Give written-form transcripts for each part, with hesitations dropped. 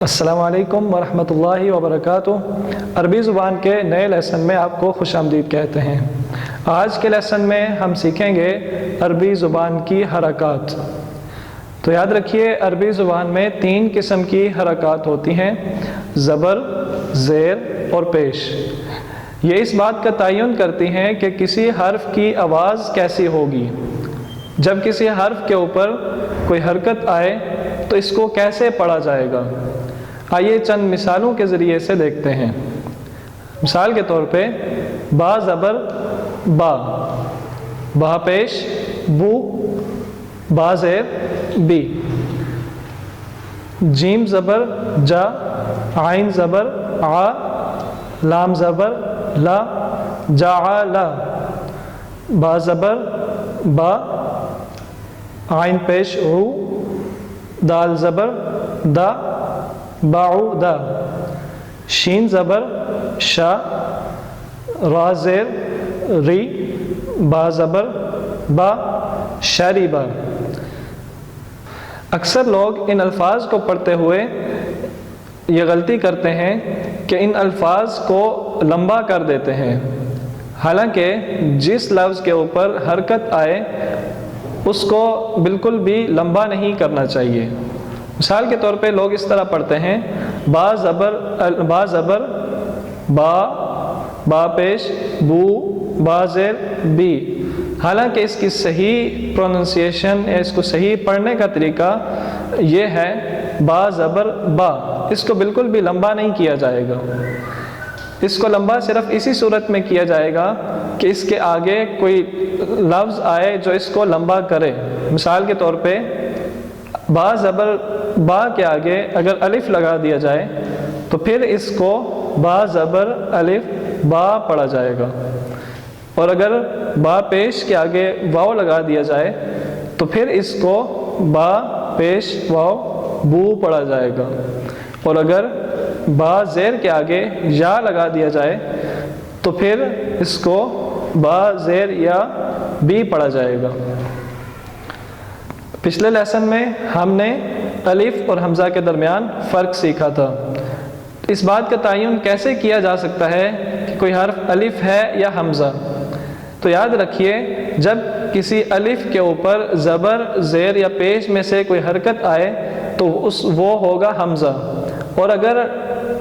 السلام علیکم ورحمۃ اللہ وبرکاتہ۔ عربی زبان کے نئے لیسن میں آپ کو خوش آمدید کہتے ہیں۔ آج کے لیسن میں ہم سیکھیں گے عربی زبان کی حرکات۔ تو یاد رکھیے، عربی زبان میں 3 قسم کی حرکات ہوتی ہیں: زبر، زیر اور پیش۔ یہ اس بات کا تعین کرتی ہیں کہ کسی حرف کی آواز کیسی ہوگی۔ جب کسی حرف کے اوپر کوئی حرکت آئے تو اس کو کیسے پڑھا جائے گا۔ آئیے چند مثالوں کے ذریعے سے دیکھتے ہیں۔ مثال کے طور پہ با زبر با، با پیش بو، با زیر بی، جیم زبر جا، عین زبر آ، لام زبر لا، جا لا، با زبر با، عین پیش عو، دال زبر دا، باعو دا، شین زبر شا، را زیر ری، با زبر با، شریبا۔ اکثر لوگ ان الفاظ کو پڑھتے ہوئے یہ غلطی کرتے ہیں کہ ان الفاظ کو لمبا کر دیتے ہیں، حالانکہ جس لفظ کے اوپر حرکت آئے اس کو بالکل بھی لمبا نہیں کرنا چاہیے۔ مثال کے طور پہ لوگ اس طرح پڑھتے ہیں: با زبر با، با پیش بو، با زیر بی، حالانکہ اس کی صحیح پروننسیشن یا اس کو صحیح پڑھنے کا طریقہ یہ ہے با زبر با۔ اس کو بالکل بھی لمبا نہیں کیا جائے گا۔ اس کو لمبا صرف اسی صورت میں کیا جائے گا کہ اس کے آگے کوئی لفظ آئے جو اس کو لمبا کرے۔ مثال کے طور پہ با زبر با کے آگے اگر الف لگا دیا جائے تو پھر اس کو با زبر الف با پڑھا جائے گا، اور اگر با پیش کے آگے واو لگا دیا جائے تو پھر اس کو با پیش واو بو پڑھا جائے گا، اور اگر با زیر کے آگے یا لگا دیا جائے تو پھر اس کو با زیر یا بی پڑھا جائے گا۔ پچھلے لیسن میں ہم نے الف اور حمزہ کے درمیان فرق سیکھا تھا۔ اس بات کا تعین کیسے کیا جا سکتا ہے کہ کوئی حرف الف ہے یا حمزہ؟ تو یاد رکھیے، جب کسی الف کے اوپر زبر، زیر یا پیش میں سے کوئی حرکت آئے تو وہ ہوگا حمزہ، اور اگر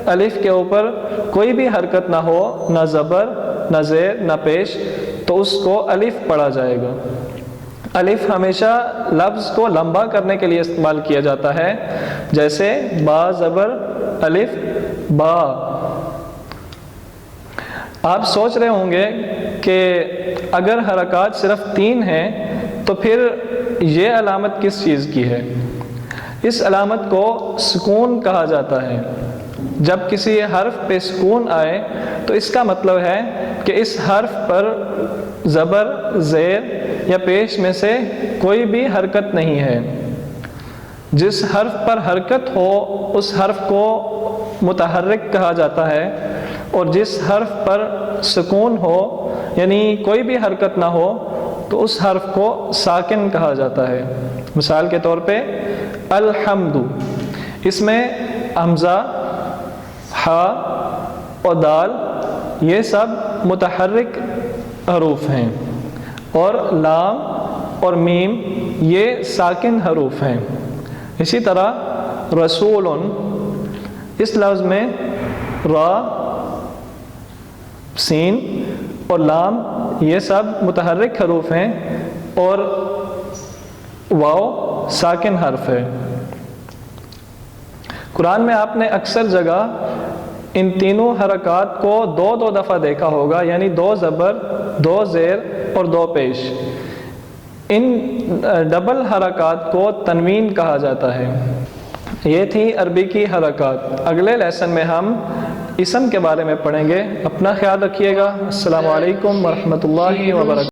الف کے اوپر کوئی بھی حرکت نہ ہو، نہ زبر نہ زیر نہ پیش، تو اس کو الف پڑھا جائے گا۔ الف ہمیشہ لفظ کو لمبا کرنے کے لیے استعمال کیا جاتا ہے، جیسے با زبر الف با۔ آپ سوچ رہے ہوں گے کہ اگر حرکات صرف 3 ہیں تو پھر یہ علامت کس چیز کی ہے؟ اس علامت کو سکون کہا جاتا ہے۔ جب کسی حرف پہ سکون آئے تو اس کا مطلب ہے کہ اس حرف پر زبر، زیر یا پیش میں سے کوئی بھی حرکت نہیں ہے۔ جس حرف پر حرکت ہو اس حرف کو متحرک کہا جاتا ہے، اور جس حرف پر سکون ہو یعنی کوئی بھی حرکت نہ ہو تو اس حرف کو ساکن کہا جاتا ہے۔ مثال کے طور پہ الحمد، اس میں حمزہ، ہا اور دال یہ سب متحرک حروف ہیں، اور لام اور میم یہ ساکن حروف ہیں۔ اسی طرح رسول، اس لفظ میں را، سین اور لام یہ سب متحرک حروف ہیں، اور واو ساکن حرف ہے۔ قرآن میں آپ نے اکثر جگہ ان تینوں حرکات کو 2 دفعہ دیکھا ہوگا، یعنی 2 زبر، 2 زیر اور 2 پیش۔ ان ڈبل حرکات کو تنوین کہا جاتا ہے۔ یہ تھی عربی کی حرکات۔ اگلے لیسن میں ہم اسم کے بارے میں پڑھیں گے۔ اپنا خیال رکھیے گا۔ السلام علیکم ورحمۃ اللہ وبرکاتہ۔